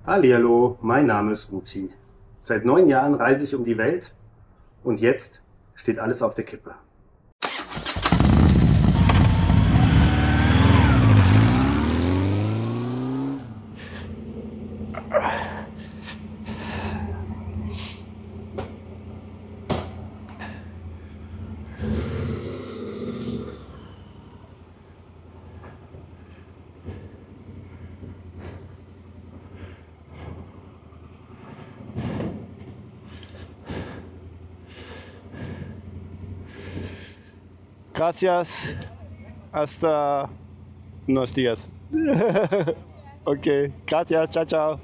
Hallihallo, mein Name ist Ruti. Seit 9 Jahren reise ich um die Welt und jetzt steht alles auf der Kippe. Gracias. Hasta unos días. Okay, gracias. Ciao, ciao.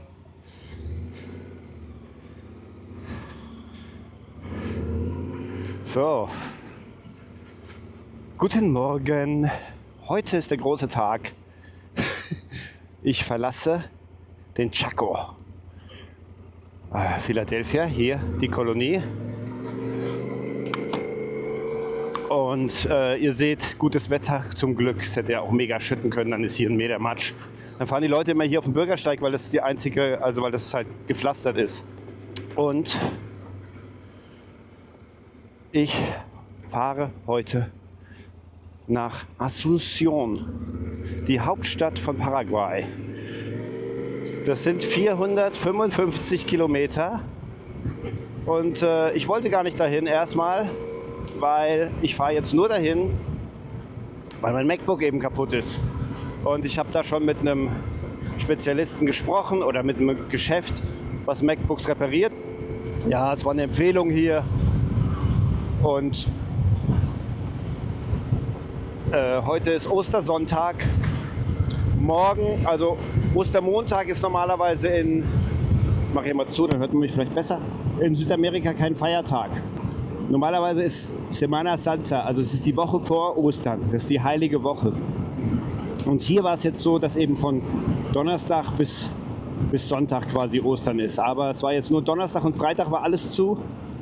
So. Guten Morgen. Heute ist der große Tag. Ich verlasse den Chaco. Philadelphia, hier die Kolonie. Und ihr seht, gutes Wetter zum Glück. Es hätte ja auch mega schütten können, dann ist hier ein Meter Matsch. Dann fahren die Leute immer hier auf den Bürgersteig, weil das die einzige, also weil das halt gepflastert ist. Und ich fahre heute nach Asunción, die Hauptstadt von Paraguay. Das sind 455 Kilometer. Und ich wollte gar nicht dahin erstmal, weil ich fahre jetzt nur dahin, weil mein MacBook eben kaputt ist. Und ich habe da schon mit einem Spezialisten gesprochen oder mit einem Geschäft, was MacBooks repariert. Ja, es war eine Empfehlung hier. Und heute ist Ostersonntag. Morgen, also Ostermontag ist normalerweise ich mache hier mal zu, dann hört man mich vielleicht besser, in Südamerika kein Feiertag. Normalerweise ist Semana Santa, also es ist die Woche vor Ostern, das ist die heilige Woche. Und hier war es jetzt so, dass eben von Donnerstag bis Sonntag quasi Ostern ist. Aber es war jetzt nur Donnerstag und Freitag war alles zu.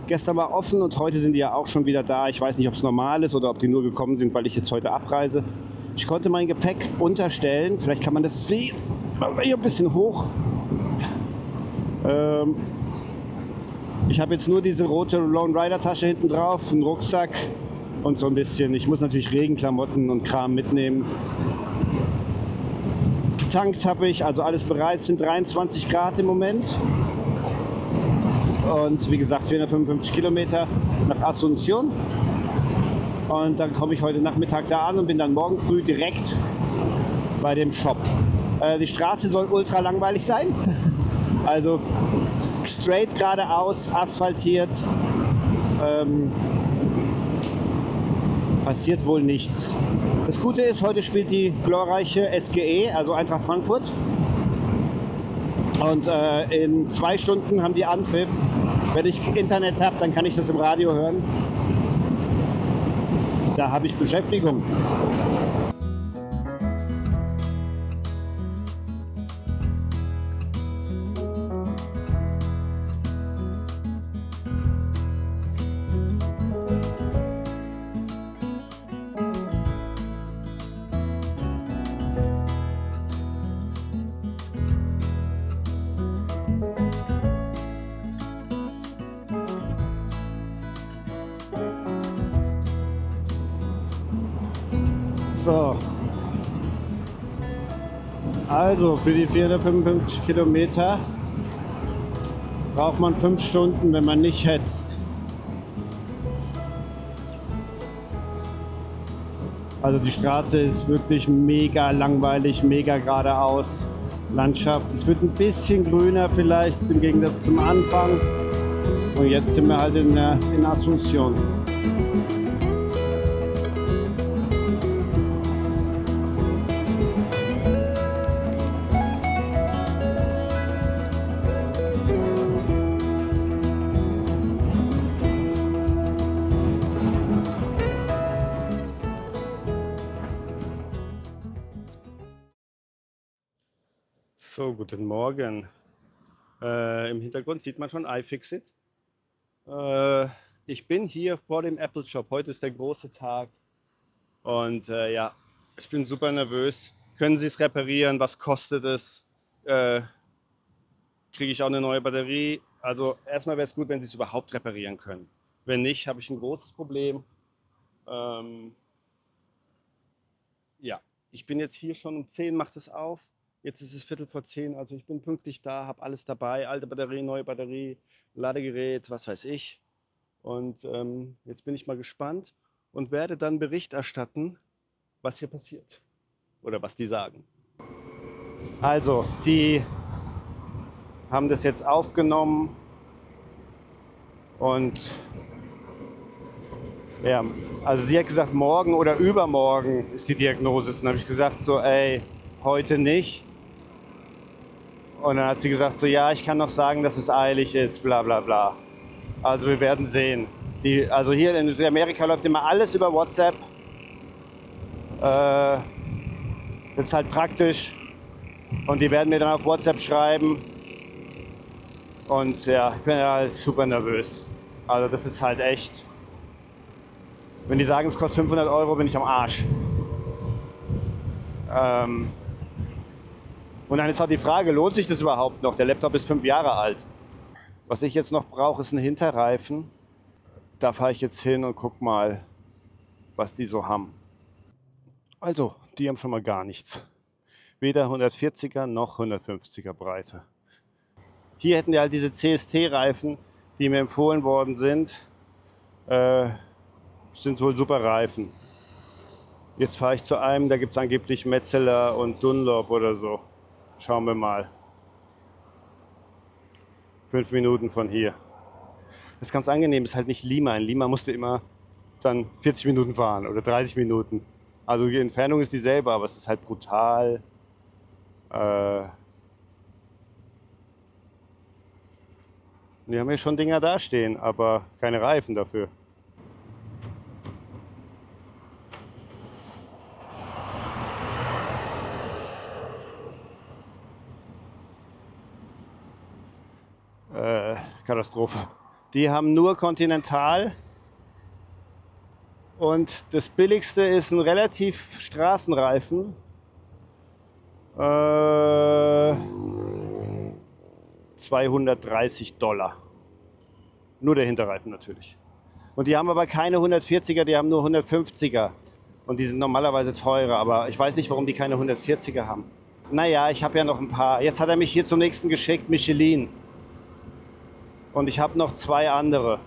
Gestern war offen und heute sind die ja auch schon wieder da. Ich weiß nicht, ob es normal ist oder ob die nur gekommen sind, weil ich jetzt heute abreise. Ich konnte mein Gepäck unterstellen, vielleicht kann man das sehen, hier ein bisschen hoch. Ich habe jetzt nur diese rote Lone Rider Tasche hinten drauf, einen Rucksack und so ein bisschen. Ich muss natürlich Regenklamotten und Kram mitnehmen. Getankt habe ich, also alles bereit, es sind 23 Grad im Moment. Und wie gesagt 455 Kilometer nach Asunción. Und dann komme ich heute Nachmittag da an und bin dann morgen früh direkt bei dem Shop. Die Straße soll ultra langweilig sein. Also straight geradeaus, asphaltiert. Passiert wohl nichts. Das Gute ist, heute spielt die glorreiche SGE, also Eintracht Frankfurt. Und in 2 Stunden haben die Anpfiff. Wenn ich Internet habe, dann kann ich das im Radio hören. Da habe ich Beschäftigung. So. Also für die 455 Kilometer braucht man 5 Stunden, wenn man nicht hetzt. Also die Straße ist wirklich mega langweilig, mega geradeaus. Landschaft. Es wird ein bisschen grüner vielleicht im Gegensatz zum Anfang. Und jetzt sind wir halt in Asunción. So, guten Morgen. Im Hintergrund sieht man schon iFixit. Ich bin hier vor dem Apple Shop. Heute ist der große Tag. Und ja, ich bin super nervös. Können Sie es reparieren? Was kostet es? kriege ich auch eine neue Batterie. Also erstmal wäre es gut, wenn sie es überhaupt reparieren können. Wenn nicht, habe ich ein großes Problem. Ja, ich bin jetzt hier schon um 10, macht es auf. Jetzt ist es Viertel vor 10, also ich bin pünktlich da, habe alles dabei. Alte Batterie, neue Batterie, Ladegerät, was weiß ich. Und jetzt bin ich mal gespannt und werde dann Bericht erstatten, was hier passiert. Oder was die sagen. Also, die haben das jetzt aufgenommen und ja, also sie hat gesagt, morgen oder übermorgen ist die Diagnose. Dann habe ich gesagt, so, ey, heute nicht. Und dann hat sie gesagt, so, ja, ich kann noch sagen, dass es eilig ist, bla bla bla. Also wir werden sehen. Also hier in Südamerika läuft immer alles über WhatsApp. Das ist halt praktisch. Und die werden mir dann auf WhatsApp schreiben. Und ja, ich bin ja super nervös. Also das ist halt echt. Wenn die sagen, es kostet 500 Euro, bin ich am Arsch. Und dann ist halt die Frage, lohnt sich das überhaupt noch? Der Laptop ist 5 Jahre alt. Was ich jetzt noch brauche, ist ein Hinterreifen. Da fahre ich jetzt hin und guck mal, was die so haben. Also, die haben schon mal gar nichts. Weder 140er noch 150er Breite. Hier hätten die halt diese CST-Reifen, die mir empfohlen worden sind. Sind wohl super Reifen. Jetzt fahre ich zu einem, da gibt es angeblich Metzeler und Dunlop oder so. Schauen wir mal. 5 Minuten von hier. Das ist ganz angenehm, ist halt nicht Lima. In Lima musste immer dann 40 Minuten fahren oder 30 Minuten. Also die Entfernung ist dieselbe, aber es ist halt brutal. Die haben hier schon Dinger dastehen, aber keine Reifen dafür. Katastrophe. Die haben nur Continental und das billigste ist ein relativ Straßenreifen. 230 $. Nur der Hinterreifen natürlich. Und die haben aber keine 140er, die haben nur 150er. Und die sind normalerweise teurer, aber ich weiß nicht, warum die keine 140er haben. Naja, ich habe ja noch ein paar. Jetzt hat er mich hier zum nächsten geschickt, Michelin. Und ich habe noch 2 andere.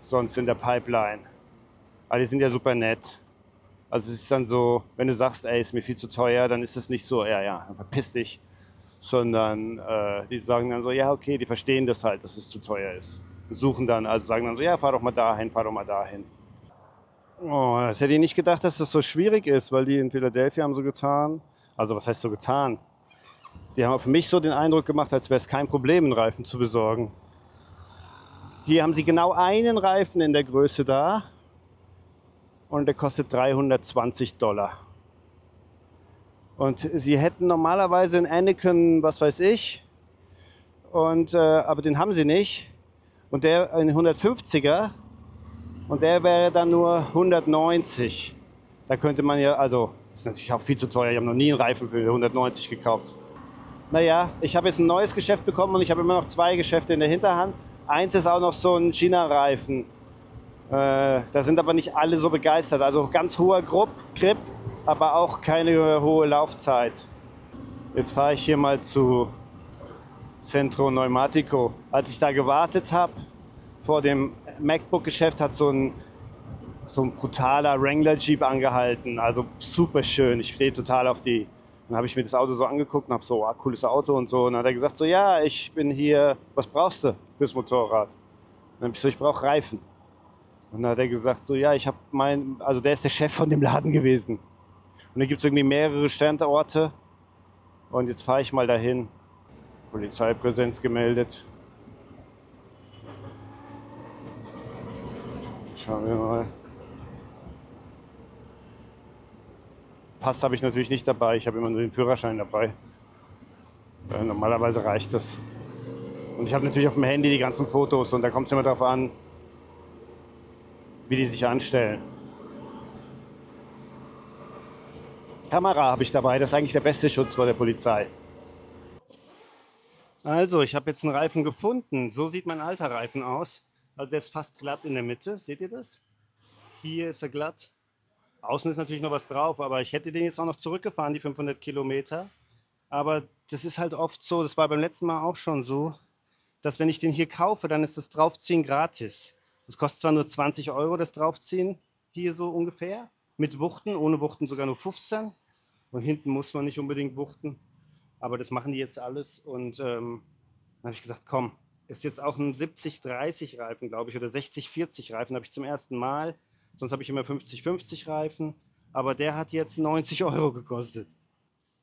Sonst in der Pipeline. Aber die sind ja super nett. Also es ist dann so, wenn du sagst, ey, ist mir viel zu teuer, dann ist es nicht so, ja, dann verpiss dich. Sondern die sagen dann so, ja, okay, die verstehen das halt, dass es zu teuer ist. Suchen dann, also sagen dann so, ja, fahr doch mal dahin, fahr doch mal dahin. Oh, das hätte ich nicht gedacht, dass das so schwierig ist, weil die in Philadelphia haben so getan. Also was heißt so getan? Die haben auf mich so den Eindruck gemacht, als wäre es kein Problem, einen Reifen zu besorgen. Hier haben sie genau einen Reifen in der Größe da und der kostet 320 $. Und sie hätten normalerweise einen Anakin, was weiß ich, aber den haben sie nicht. Und der ein 150er und der wäre dann nur 190. Da könnte man ja, also ist natürlich auch viel zu teuer, ich habe noch nie einen Reifen für 190 gekauft. Naja, ich habe jetzt ein neues Geschäft bekommen und ich habe immer noch 2 Geschäfte in der Hinterhand. Eins ist auch noch so ein China-Reifen. Da sind aber nicht alle so begeistert. Also ganz hoher Grip, aber auch keine hohe Laufzeit. Jetzt fahre ich hier mal zu Centro Pneumatico. Als ich da gewartet habe, vor dem MacBook-Geschäft hat so ein brutaler Wrangler-Jeep angehalten. Also super schön, ich stehe total auf die. Dann habe ich mir das Auto so angeguckt und habe so, cooles Auto und so. Und dann hat er gesagt so, ja, ich bin hier, was brauchst du fürs Motorrad? Dann habe ich so, ich brauche Reifen. Und dann hat er gesagt so, ja, also der ist der Chef von dem Laden gewesen. Und da gibt es irgendwie mehrere Standorte. Und jetzt fahre ich mal dahin. Polizeipräsenz gemeldet. Schauen wir mal. Pass habe ich natürlich nicht dabei, ich habe immer nur den Führerschein dabei. Normalerweise reicht das. Und ich habe natürlich auf dem Handy die ganzen Fotos und da kommt es immer darauf an, wie die sich anstellen. Kamera habe ich dabei, das ist eigentlich der beste Schutz vor der Polizei. Also, ich habe jetzt einen Reifen gefunden. So sieht mein alter Reifen aus. Also der ist fast glatt in der Mitte. Seht ihr das? Hier ist er glatt. Außen ist natürlich noch was drauf, aber ich hätte den jetzt auch noch zurückgefahren, die 500 Kilometer. Aber das ist halt oft so, das war beim letzten Mal auch schon so, dass wenn ich den hier kaufe, dann ist das Draufziehen gratis. Das kostet zwar nur 20 Euro, das Draufziehen, hier so ungefähr. Mit Wuchten, ohne Wuchten sogar nur 15. Und hinten muss man nicht unbedingt wuchten. Aber das machen die jetzt alles. Und dann habe ich gesagt, komm, ist jetzt auch ein 70-30 Reifen, glaube ich, oder 60-40 Reifen, habe ich zum ersten Mal. Sonst habe ich immer 50-50 Reifen. Aber der hat jetzt 90 Euro gekostet.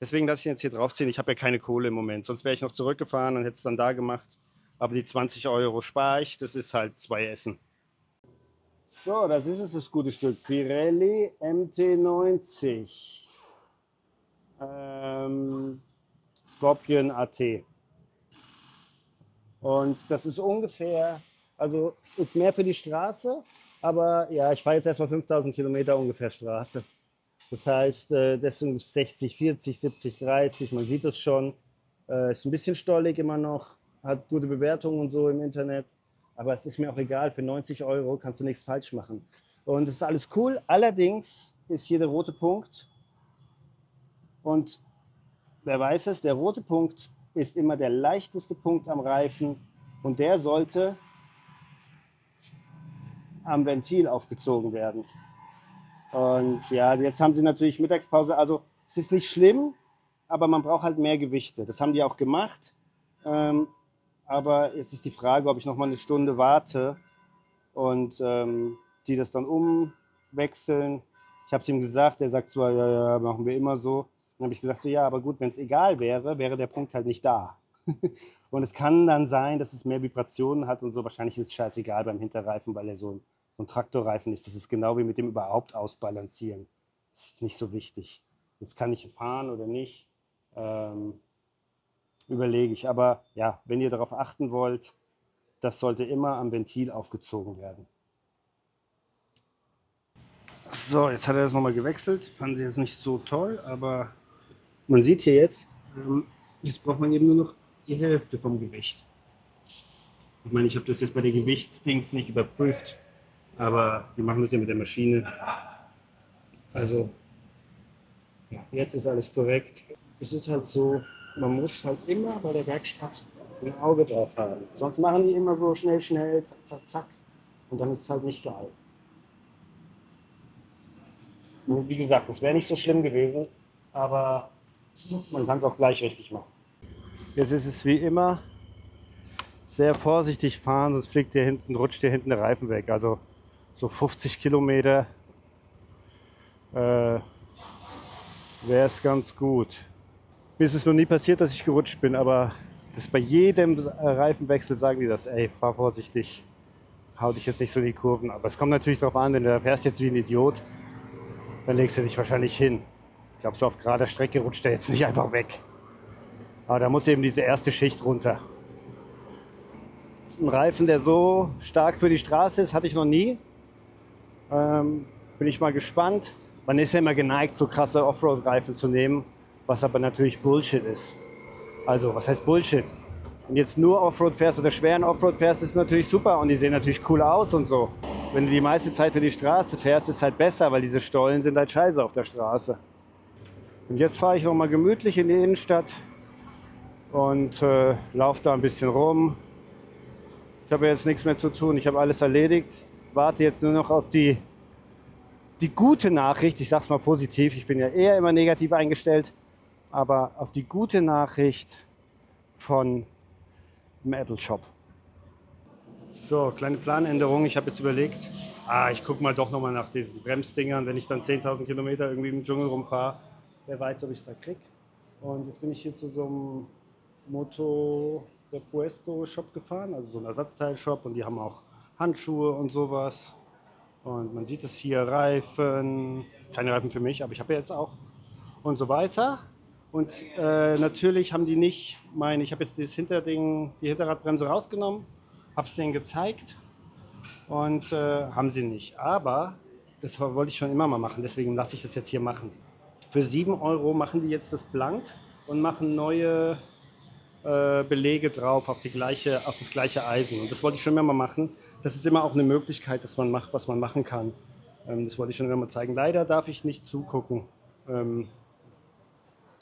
Deswegen lasse ich ihn jetzt hier draufziehen. Ich habe ja keine Kohle im Moment. Sonst wäre ich noch zurückgefahren und hätte es dann da gemacht. Aber die 20 Euro spare ich. Das ist halt 2 Essen. So, das ist es, das gute Stück. Pirelli MT90. Scorpion AT. Und das ist ungefähr, also ist mehr für die Straße, aber ja, ich fahre jetzt erstmal 5000 Kilometer ungefähr Straße. Das heißt, das sind 60, 40, 70, 30, man sieht es schon. Ist ein bisschen stollig immer noch, hat gute Bewertungen und so im Internet. Aber es ist mir auch egal, für 90 Euro kannst du nichts falsch machen. Und es ist alles cool. Allerdings ist hier der rote Punkt. Und wer weiß es, der rote Punkt ist immer der leichteste Punkt am Reifen. Und der sollte am Ventil aufgezogen werden. Und ja, jetzt haben sie natürlich Mittagspause. Also es ist nicht schlimm, aber man braucht halt mehr Gewichte. Das haben die auch gemacht. Aber jetzt ist die Frage, ob ich noch mal eine Stunde warte und die das dann umwechseln. Ich habe es ihm gesagt, er sagt zwar, ja, ja, machen wir immer so. Dann habe ich gesagt, so ja, aber gut, wenn es egal wäre, wäre der Punkt halt nicht da. Und es kann dann sein, dass es mehr Vibrationen hat und so. Wahrscheinlich ist es scheißegal beim Hinterreifen, weil er so ein Traktorreifen ist. Das ist genau wie mit dem überhaupt ausbalancieren. Das ist nicht so wichtig. Jetzt kann ich fahren oder nicht, überlege ich. Aber ja, wenn ihr darauf achten wollt, das sollte immer am Ventil aufgezogen werden. So, jetzt hat er das nochmal gewechselt. Fanden sie jetzt nicht so toll, aber man sieht hier jetzt, jetzt braucht man eben nur noch die Hälfte vom Gewicht. Ich meine, ich habe das jetzt bei den Gewichtsdings nicht überprüft, aber die machen das ja mit der Maschine. Also, ja, jetzt ist alles korrekt. Es ist halt so, man muss halt immer bei der Werkstatt ein Auge drauf haben. Sonst machen die immer so schnell, schnell, zack, zack, zack. Und dann ist es halt nicht geil. Und wie gesagt, das wäre nicht so schlimm gewesen, aber man kann es auch gleich richtig machen. Jetzt ist es wie immer sehr vorsichtig fahren, sonst rutscht dir hinten der Reifen weg. Also so 50 Kilometer wäre es ganz gut. Mir ist es noch nie passiert, dass ich gerutscht bin, aber das bei jedem Reifenwechsel sagen die das, ey, fahr vorsichtig, hau dich jetzt nicht so in die Kurven. Aber es kommt natürlich darauf an, wenn du da fährst jetzt wie ein Idiot, dann legst du dich wahrscheinlich hin. Ich glaube, so auf gerader Strecke rutscht er jetzt nicht einfach weg. Aber da muss eben diese erste Schicht runter. Ein Reifen, der so stark für die Straße ist, hatte ich noch nie. Bin ich mal gespannt. Man ist ja immer geneigt, so krasse Offroad-Reifen zu nehmen, was aber natürlich Bullshit ist. Also, was heißt Bullshit? Wenn du jetzt nur Offroad fährst oder schweren Offroad fährst, ist es natürlich super und die sehen natürlich cool aus und so. Wenn du die meiste Zeit für die Straße fährst, ist es halt besser, weil diese Stollen sind halt scheiße auf der Straße. Und jetzt fahre ich noch mal gemütlich in die Innenstadt und laufe da ein bisschen rum. Ich habe jetzt nichts mehr zu tun, ich habe alles erledigt. Warte jetzt nur noch auf die gute Nachricht, ich sag's mal positiv, ich bin ja eher immer negativ eingestellt, aber auf die gute Nachricht von dem Apple Shop. So, kleine Planänderung. Ich habe jetzt überlegt, ich gucke mal doch nochmal nach diesen Bremsdingern, wenn ich dann 10.000 Kilometer irgendwie im Dschungel rumfahre. Wer weiß, ob ich es da kriege. Und jetzt bin ich hier zu so einem Moto Repuesto Shop gefahren, also so ein Ersatzteilshop, und die haben auch Handschuhe und sowas. Und man sieht es hier, Reifen, keine Reifen für mich, aber ich habe ja jetzt auch und so weiter. Und natürlich haben die nicht ich habe jetzt die Hinterradbremse rausgenommen, habe es denen gezeigt und haben sie nicht. Aber das wollte ich schon immer mal machen, deswegen lasse ich das jetzt hier machen. Für 7 Euro machen die jetzt das blank und machen neue Belege drauf auf das gleiche Eisen. Und das wollte ich schon immer mal machen. Das ist immer auch eine Möglichkeit, dass man macht, was man machen kann. Das wollte ich schon immer mal zeigen. Leider darf ich nicht zugucken. Und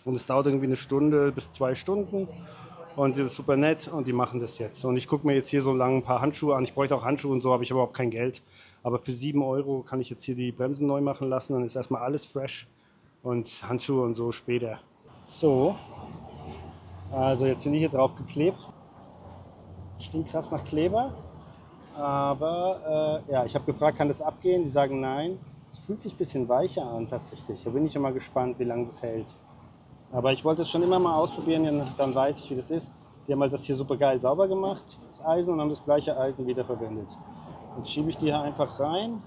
es dauert irgendwie 1 Stunde bis 2 Stunden. Und das ist super nett und die machen das jetzt. Und ich gucke mir jetzt hier so lange ein paar Handschuhe an. Ich bräuchte auch Handschuhe und so, habe ich überhaupt kein Geld. Aber für 7 Euro kann ich jetzt hier die Bremsen neu machen lassen. Dann ist erstmal alles fresh und Handschuhe und so später. So, also jetzt sind die hier drauf geklebt. Stinkt krass nach Kleber. Aber ja, ich habe gefragt, kann das abgehen? Die sagen nein. Es fühlt sich ein bisschen weicher an tatsächlich. Da bin ich immer gespannt, wie lange das hält. Aber ich wollte es schon immer mal ausprobieren, dann weiß ich, wie das ist. Die haben halt das hier super geil sauber gemacht, das Eisen, und haben das gleiche Eisen wieder verwendet. Jetzt schiebe ich die hier einfach rein.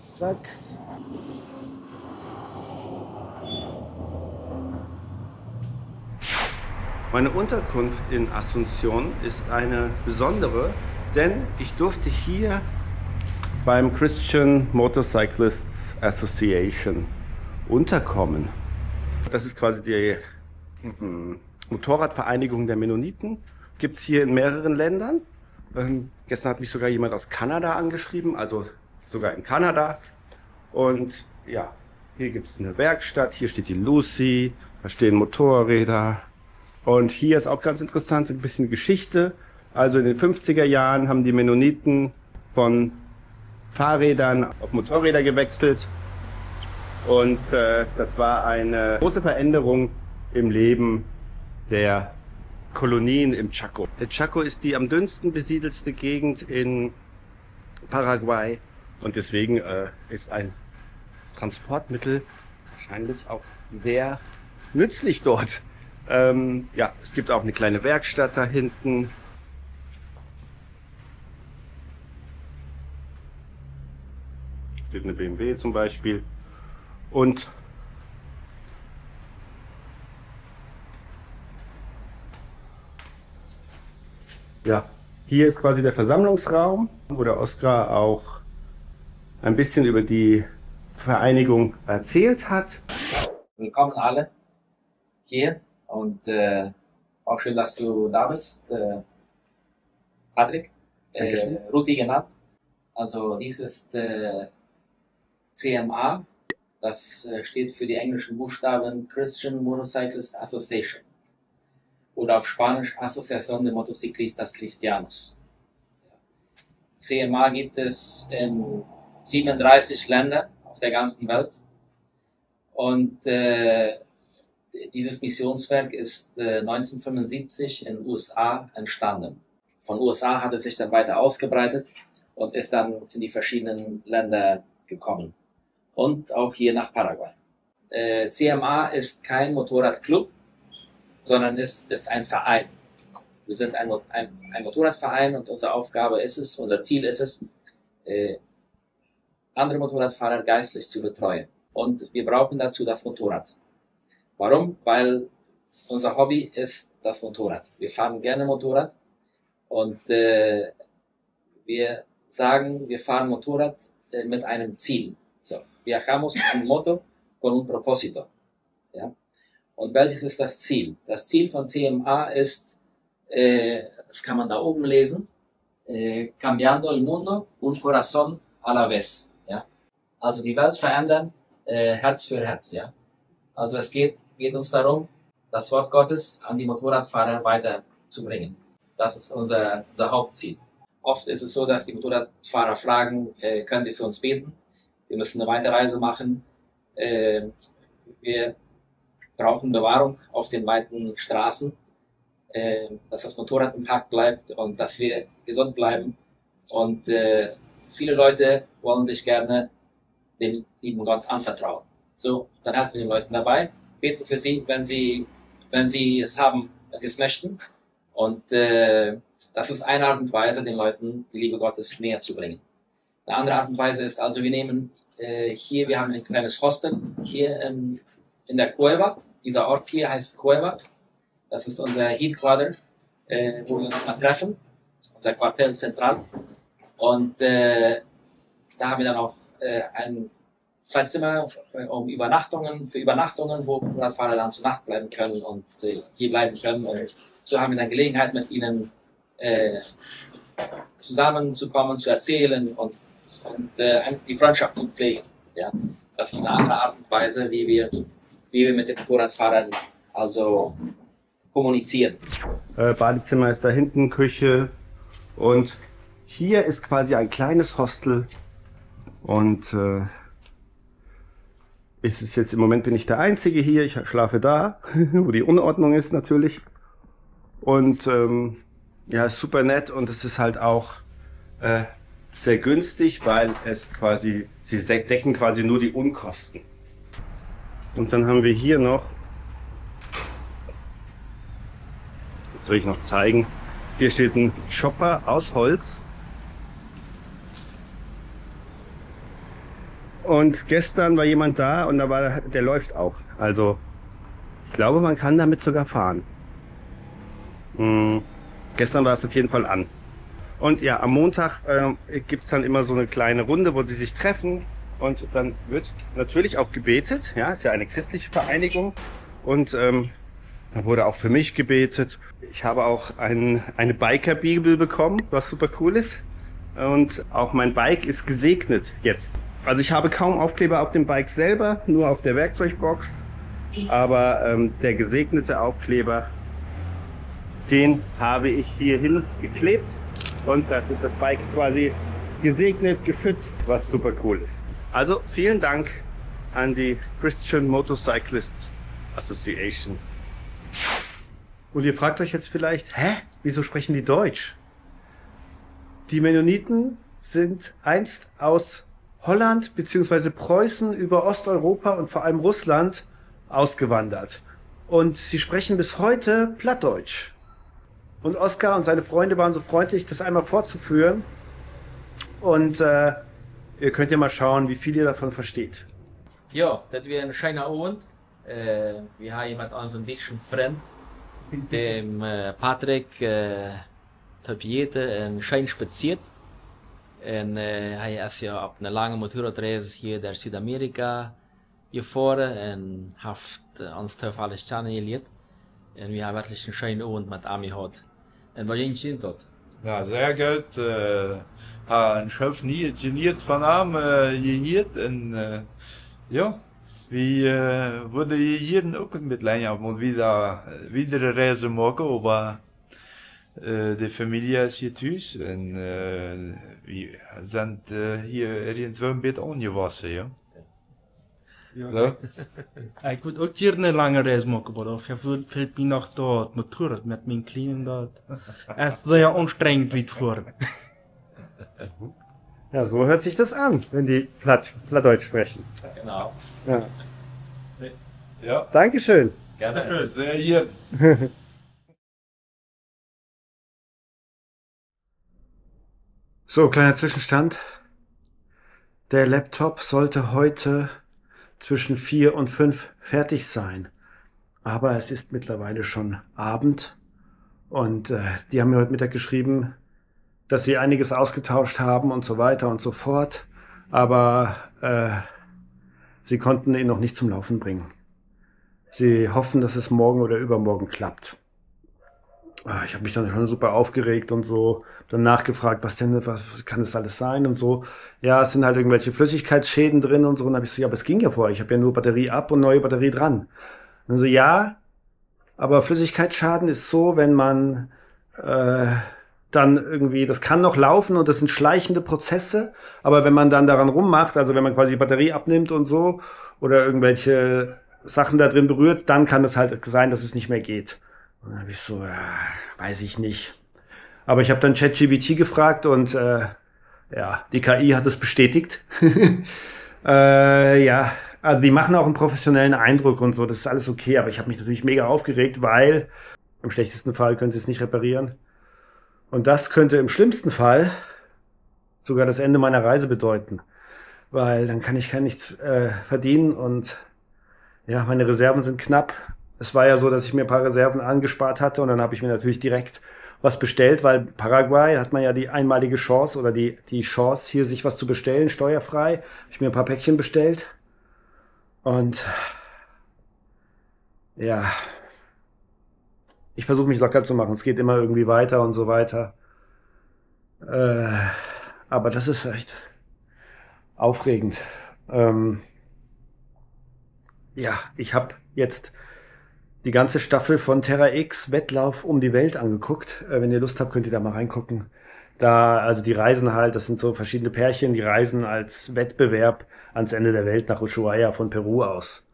Zack. Meine Unterkunft in Asunción ist eine besondere, denn ich durfte hier beim Christian Motorcyclists Association unterkommen. Das ist quasi die Motorradvereinigung der Mennoniten. Gibt es hier in mehreren Ländern. Gestern hat mich sogar jemand aus Kanada angeschrieben, also sogar in Kanada. Und ja, hier gibt es eine Werkstatt, hier steht die Lucy, da stehen Motorräder. Und hier ist auch ganz interessant, ein bisschen Geschichte. Also in den 50er Jahren haben die Mennoniten von Fahrrädern auf Motorräder gewechselt. Und das war eine große Veränderung im Leben der Kolonien im Chaco. Der Chaco ist die am dünnsten besiedelste Gegend in Paraguay. Und deswegen ist ein Transportmittel wahrscheinlich auch sehr nützlich dort. Ja, es gibt auch eine kleine Werkstatt da hinten. Steht eine BMW zum Beispiel. Und ja, hier ist quasi der Versammlungsraum, wo der Oskar auch ein bisschen über die Vereinigung erzählt hat. Willkommen alle hier und auch schön, dass du da bist, Patrick, Ruti genannt. Also dies ist CMA, das steht für die englischen Buchstaben Christian Motorcyclist Association oder auf Spanisch Asociación de Motociclistas Cristianos. CMA gibt es in 37 Ländern auf der ganzen Welt und dieses Missionswerk ist 1975 in den USA entstanden. Von USA hat es sich dann weiter ausgebreitet und ist dann in die verschiedenen Länder gekommen. Und auch hier nach Paraguay. CMA ist kein Motorradclub, sondern ist ein Verein. Wir sind ein Motorradverein und unsere Aufgabe ist es, unser Ziel ist es, andere Motorradfahrer geistlich zu betreuen. Und wir brauchen dazu das Motorrad. Warum? Weil unser Hobby ist das Motorrad. Wir fahren gerne Motorrad und wir sagen, wir fahren Motorrad mit einem Ziel. So, viajamos en moto con un propósito. Ja? Und welches ist das Ziel? Das Ziel von CMA ist, das kann man da oben lesen, cambiando el mundo un corazón a la vez. Ja? Also die Welt verändern, Herz für Herz. Ja? Also es geht uns darum, das Wort Gottes an die Motorradfahrer weiterzubringen. Das ist unser Hauptziel. Oft ist es so, dass die Motorradfahrer fragen, könnt ihr für uns beten? Wir müssen eine Weiterreise machen. Wir brauchen Bewahrung auf den weiten Straßen, dass das Motorrad intakt bleibt und dass wir gesund bleiben. Und viele Leute wollen sich gerne dem lieben Gott anvertrauen. So, dann helfen wir den Leuten dabei, beten für sie, wenn sie es haben, wenn sie es möchten. Und das ist eine Art und Weise, den Leuten die Liebe Gottes näher zu bringen. Eine andere Art und Weise ist also, wir nehmen wir haben ein kleines Hostel hier in der Cueva. Dieser Ort hier heißt Cueva. Das ist unser Headquarter, wo wir uns mal treffen, unser Quartel Zentral. Und da haben wir dann auch ein 2 Zimmer für Übernachtungen, wo Motorradfahrer dann zur Nacht bleiben können und hier bleiben können. Und so haben wir dann Gelegenheit, mit ihnen zusammenzukommen, zu erzählen und die Freundschaft zu pflegen. Ja? Das ist eine andere Art und Weise, wie wir mit den Motorradfahrern also kommunizieren. Badezimmer ist da hinten, Küche und hier ist quasi ein kleines Hostel und ist es jetzt im Moment bin ich der Einzige hier, ich schlafe da, wo die Unordnung ist natürlich und ja, ist super nett und es ist halt auch sehr günstig, weil es quasi, sie decken quasi nur die Unkosten. Und dann haben wir hier noch, jetzt will ich noch zeigen, hier steht ein Chopper aus Holz. Und gestern war jemand da und der läuft auch. Also ich glaube, man kann damit sogar fahren. Gestern war es auf jeden Fall an. Und ja, am Montag gibt es dann immer so eine kleine Runde, wo sie sich treffen. Und dann wird natürlich auch gebetet. Ja, ist ja eine christliche Vereinigung. Und dann wurde auch für mich gebetet. Ich habe auch eine Biker-Bibel bekommen, was super cool ist. Und auch mein Bike ist gesegnet jetzt. Also ich habe kaum Aufkleber auf dem Bike selber, nur auf der Werkzeugbox. Aber der gesegnete Aufkleber, den habe ich hierhin geklebt. Und das ist das Bike quasi gesegnet, geschützt, was super cool ist. Also vielen Dank an die Christian Motorcyclists Association. Und ihr fragt euch jetzt vielleicht, wieso sprechen die Deutsch? Die Mennoniten sind einst aus Holland bzw. Preußen über Osteuropa und vor allem Russland ausgewandert. Und sie sprechen bis heute Plattdeutsch. Und Oskar und seine Freunde waren so freundlich, das einmal fortzuführen. Und ihr könnt ja mal schauen, wie viel ihr davon versteht. Ja, das wäre ein schöner Abend. Wir haben jemand unseren deutschen Freund, dem Patrick Tapiete, ein schön spaziert. Und hij is ja op een lange motorradreis hier naar Südamerika gefahren und hat uns alles kennengelernt. Und wir haben wirklich einen schönen Abend mit ihm gehabt. Und was ging es dort? Ja, sehr gut. Ein Chef nie geniert von ihm gehört. Und ja, wir würden hier auch mit länger und wieder eine Reise machen, aber die Familie ist hier thuis und wir sind hier irgendwo ein bisschen angewachsen, ja. Ja. Ich würde auch hier eine lange Reise machen, aber dafür fällt mir noch dort Motorrad mit meinen Kleinen dort. Es ist sehr anstrengend wie vor. Ja, so hört sich das an, wenn die Plattdeutsch sprechen. Genau. Ja. Ja. Dankeschön. Gerne. Sehr hier. So, kleiner Zwischenstand. Der Laptop sollte heute zwischen 4 und 5 fertig sein. Aber es ist mittlerweile schon Abend. Und die haben mir heute Mittag geschrieben, dass sie einiges ausgetauscht haben und so weiter und so fort. Aber sie konnten ihn noch nicht zum Laufen bringen. Sie hoffen, dass es morgen oder übermorgen klappt. Ich habe mich dann schon super aufgeregt und so, dann nachgefragt, was kann das alles sein und so. Ja, es sind halt irgendwelche Flüssigkeitsschäden drin und so. Und dann habe ich so, ja, aber es ging ja vorher, ich habe ja nur Batterie ab und neue Batterie dran. Und dann so, ja, aber Flüssigkeitsschaden ist so, wenn man dann irgendwie, das kann noch laufen und das sind schleichende Prozesse, aber wenn man dann daran rummacht, also wenn man quasi die Batterie abnimmt und so oder irgendwelche Sachen da drin berührt, dann kann es halt sein, dass es nicht mehr geht. Und dann habe ich so, weiß ich nicht. Aber ich habe dann ChatGPT gefragt und ja, die KI hat es bestätigt. Ja, also die machen auch einen professionellen Eindruck und so, das ist alles okay, aber ich habe mich natürlich mega aufgeregt, weil im schlechtesten Fall können sie es nicht reparieren. Und das könnte im schlimmsten Fall sogar das Ende meiner Reise bedeuten, weil dann kann ich nichts verdienen und ja, meine Reserven sind knapp. Es war ja so, dass ich mir ein paar Reserven angespart hatte und dann habe ich mir natürlich direkt was bestellt, weil Paraguay hat man ja die einmalige Chance oder die Chance, hier sich was zu bestellen, steuerfrei. Habe ich mir ein paar Päckchen bestellt. Und ja, ich versuche mich locker zu machen. Es geht immer irgendwie weiter und so weiter. Aber das ist echt aufregend. Ja, ich habe jetzt die ganze Staffel von Terra X Wettlauf um die Welt angeguckt. Wenn ihr Lust habt, könnt ihr da mal reingucken. Also die reisen halt, das sind so verschiedene Pärchen, die reisen als Wettbewerb ans Ende der Welt nach Ushuaia von Peru aus.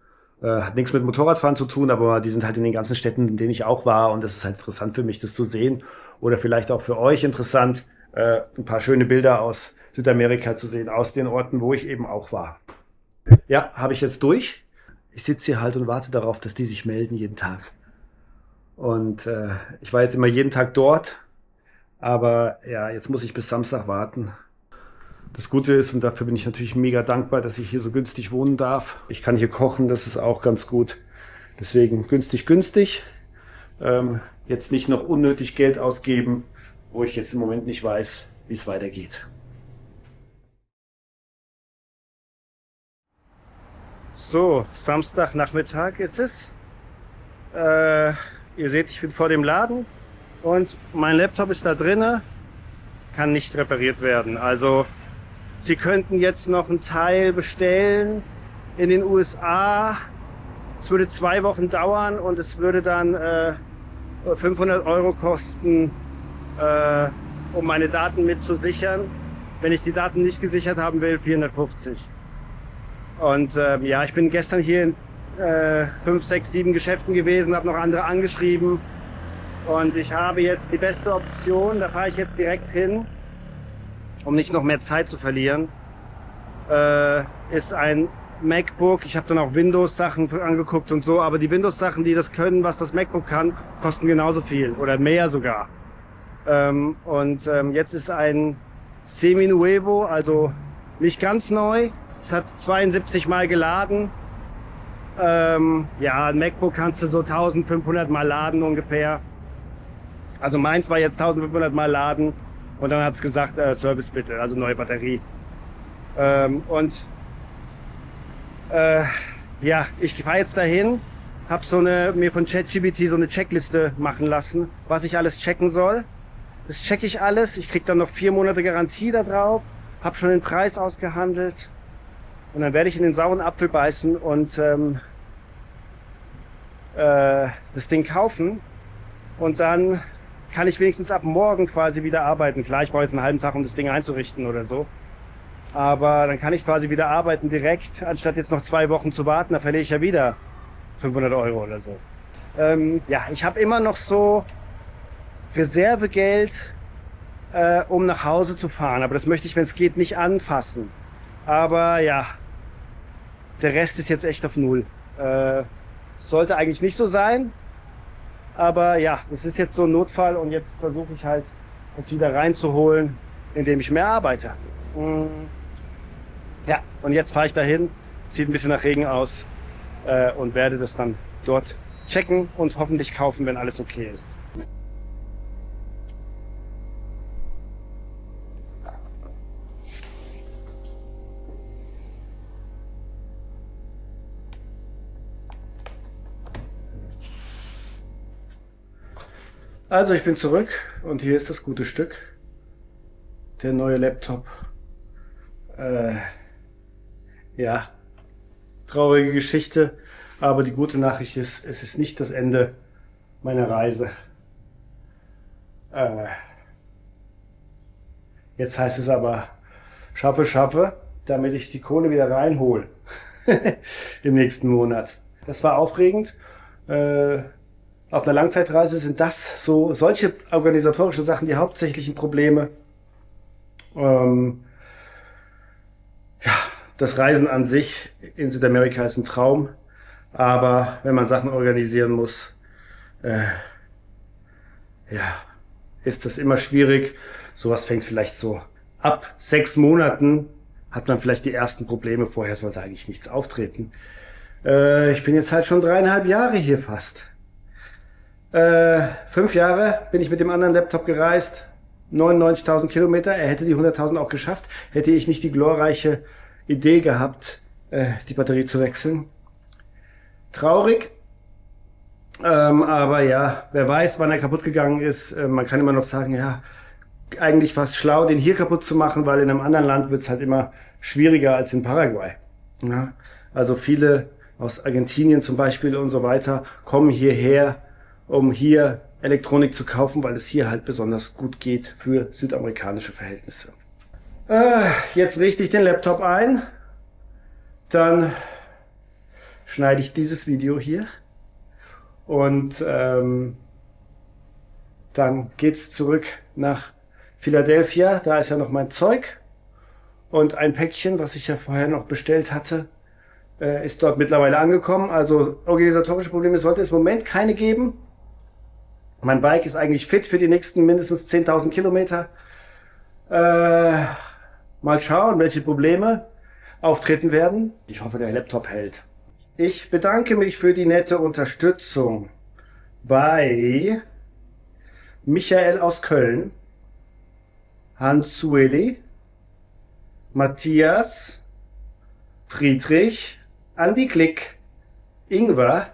Hat nichts mit Motorradfahren zu tun, aber die sind halt in den ganzen Städten, in denen ich auch war, und das ist halt interessant für mich, das zu sehen. Oder vielleicht auch für euch interessant, ein paar schöne Bilder aus Südamerika zu sehen, aus den Orten, wo ich eben auch war. Ja, habe ich jetzt durch. Ich sitze hier halt und warte darauf, dass die sich melden jeden Tag. Und ich war jetzt immer jeden Tag dort, aber ja, jetzt muss ich bis Samstag warten. Das Gute ist, und dafür bin ich natürlich mega dankbar, dass ich hier so günstig wohnen darf. Ich kann hier kochen, das ist auch ganz gut. Deswegen günstig. Jetzt nicht noch unnötig Geld ausgeben, wo ich jetzt im Moment nicht weiß, wie es weitergeht. So, Samstagnachmittag ist es. Ihr seht, ich bin vor dem Laden und mein Laptop ist da drinne, kann nicht repariert werden. Also Sie könnten jetzt noch einen Teil bestellen in den USA. Es würde 2 Wochen dauern und es würde dann 500 € kosten, um meine Daten mitzusichern. Wenn ich die Daten nicht gesichert haben will, 450. Und ja, ich bin gestern hier in 5, 6, 7 Geschäften gewesen, habe noch andere angeschrieben. Und ich habe jetzt die beste Option, da fahre ich jetzt direkt hin, um nicht noch mehr Zeit zu verlieren, ist ein MacBook. Ich habe dann auch Windows-Sachen angeguckt und so, aber die Windows-Sachen, die das können, was das MacBook kann, kosten genauso viel oder mehr sogar. Jetzt ist ein Semi-Nuevo, also nicht ganz neu. Es hat 72 Mal geladen. Ja, ein MacBook kannst du so 1500 Mal laden ungefähr. Also meins war jetzt 1500 Mal laden und dann hat es gesagt, Service bitte, also neue Batterie. Ja, ich fahre jetzt dahin, habe mir von ChatGPT so eine Checkliste machen lassen, was ich alles checken soll. Das checke ich alles. Ich kriege dann noch 4 Monate Garantie da drauf, habe schon den Preis ausgehandelt. Und dann werde ich in den sauren Apfel beißen und das Ding kaufen. Und dann kann ich wenigstens ab morgen quasi wieder arbeiten. Klar, ich brauche jetzt einen halben Tag, um das Ding einzurichten oder so. Aber dann kann ich quasi wieder arbeiten direkt, anstatt jetzt noch 2 Wochen zu warten. Da verliere ich ja wieder 500 € oder so. Ja, ich habe immer noch so Reservegeld, um nach Hause zu fahren. Aber das möchte ich, wenn es geht, nicht anfassen. Aber ja, der Rest ist jetzt echt auf Null. Sollte eigentlich nicht so sein. Aber ja, es ist jetzt so ein Notfall und jetzt versuche ich halt, es wieder reinzuholen, indem ich mehr arbeite. Ja, und jetzt fahre ich dahin, sieht ein bisschen nach Regen aus und werde das dann dort checken und hoffentlich kaufen, wenn alles okay ist. Also ich bin zurück und hier ist das gute Stück. Der neue Laptop. Ja, traurige Geschichte, aber die gute Nachricht ist, es ist nicht das Ende meiner Reise. Jetzt heißt es aber, schaffe, damit ich die Kohle wieder reinhole im nächsten Monat. Das war aufregend. Auf einer Langzeitreise sind das so solche organisatorischen Sachen die hauptsächlichen Probleme. Ja, das Reisen an sich in Südamerika ist ein Traum, aber wenn man Sachen organisieren muss, ja, ist das immer schwierig. Sowas fängt vielleicht so ab 6 Monaten hat man vielleicht die ersten Probleme. Vorher sollte eigentlich nichts auftreten. Ich bin jetzt halt schon 3,5 Jahre hier fast. 5 Jahre bin ich mit dem anderen Laptop gereist, 99.000 Kilometer. Er hätte die 100.000 auch geschafft, hätte ich nicht die glorreiche Idee gehabt, die Batterie zu wechseln. Traurig, aber ja, wer weiß, wann er kaputt gegangen ist. Man kann immer noch sagen, ja, eigentlich war es schlau, den hier kaputt zu machen, weil in einem anderen Land wird es halt immer schwieriger als in Paraguay. Ja, also viele aus Argentinien zum Beispiel und so weiter kommen hierher, um hier Elektronik zu kaufen, weil es hier halt besonders gut geht für südamerikanische Verhältnisse. Jetzt richte ich den Laptop ein, dann schneide ich dieses Video hier und dann geht's zurück nach Philadelphia. Da ist ja noch mein Zeug und ein Päckchen, was ich ja vorher noch bestellt hatte, ist dort mittlerweile angekommen. Also organisatorische Probleme sollte es im Moment keine geben. Mein Bike ist eigentlich fit für die nächsten mindestens 10.000 Kilometer. Mal schauen, welche Probleme auftreten werden. Ich hoffe, der Laptop hält. Ich bedanke mich für die nette Unterstützung bei Michael aus Köln, Hans Sueli, Matthias, Friedrich, Andi Klick, Ingwer,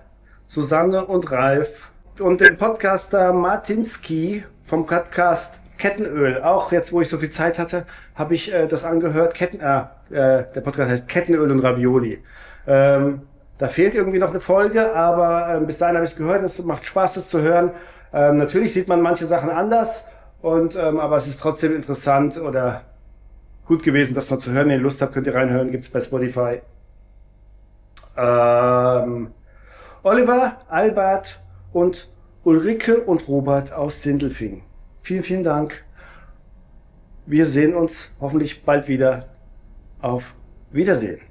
Susanne und Ralf und den Podcaster Martinski vom Podcast Kettenöl. Auch jetzt, wo ich so viel Zeit hatte, habe ich das angehört. Der Podcast heißt Kettenöl und Ravioli. Da fehlt irgendwie noch eine Folge, aber bis dahin habe ich es gehört. Es macht Spaß, das zu hören. Natürlich sieht man manche Sachen anders, aber es ist trotzdem interessant oder gut gewesen, das noch zu hören. Wenn ihr Lust habt, könnt ihr reinhören. Gibt es bei Spotify. Oliver, Albert und Ulrike und Robert aus Sindelfingen. Vielen, vielen Dank. Wir sehen uns hoffentlich bald wieder. Auf Wiedersehen.